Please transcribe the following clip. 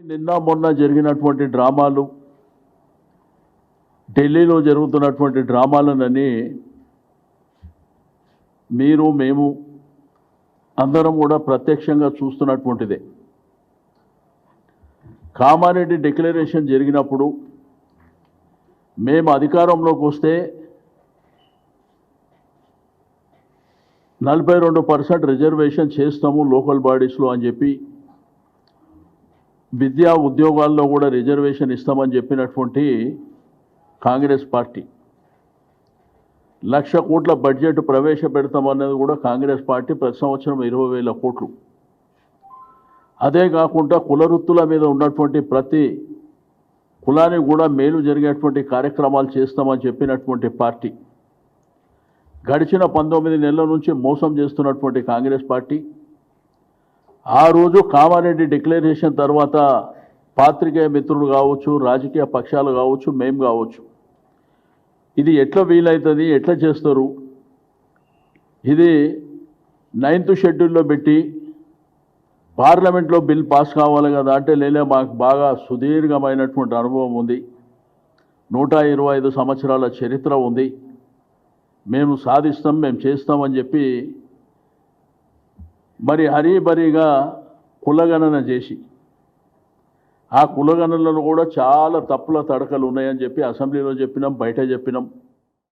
నిన్న మొన్న జరిగినటువంటి డ్రామాలు, ఢిల్లీలో జరుగుతున్నటువంటి డ్రామాలనని మీరు మేము అందరం కూడా ప్రత్యక్షంగా చూస్తున్నటువంటిదే. కామారెడ్డి డిక్లరేషన్ జరిగినప్పుడు మేము అధికారంలోకి వస్తే 42% రిజర్వేషన్ చేస్తాము లోకల్ బాడీస్లో అని చెప్పి, విద్యా ఉద్యోగాల్లో కూడా రిజర్వేషన్ ఇస్తామని చెప్పినటువంటి కాంగ్రెస్ పార్టీ, 1,00,000 కోట్ల బడ్జెట్ ప్రవేశపెడతామన్నది కూడా కాంగ్రెస్ పార్టీ, ప్రతి సంవత్సరం 20,000 కోట్లు. అదే కాకుండా కుల వృత్తుల మీద ఉన్నటువంటి ప్రతి కులానికి కూడా మేలు జరిగేటువంటి కార్యక్రమాలు చేస్తామని చెప్పినటువంటి పార్టీ, గడిచిన 19 నెలల నుంచి మోసం చేస్తున్నటువంటి కాంగ్రెస్ పార్టీ, ఆ రోజు కామారెడ్డి డిక్లరేషన్ తర్వాత పాత్రికేయ మిత్రులు కావచ్చు, రాజకీయ పక్షాలు కావచ్చు, మేము కావచ్చు, ఇది ఎట్లా వీలవుతుంది, ఎట్లా చేస్తారు, ఇది 9th షెడ్యూల్లో పెట్టి పార్లమెంట్లో బిల్ పాస్ కావాలి కదా అంటే, లేలే మాకు బాగా సుదీర్ఘమైనటువంటి అనుభవం ఉంది, 125 సంవత్సరాల చరిత్ర ఉంది, మేము సాధిస్తాం, మేము చేస్తామని చెప్పి మరి హరీబరీగా కులగణన చేసి, ఆ కులగణనలో కూడా చాలా తప్పుల తడకలు ఉన్నాయని చెప్పి అసెంబ్లీలో చెప్పినాం, బయట చెప్పినాం.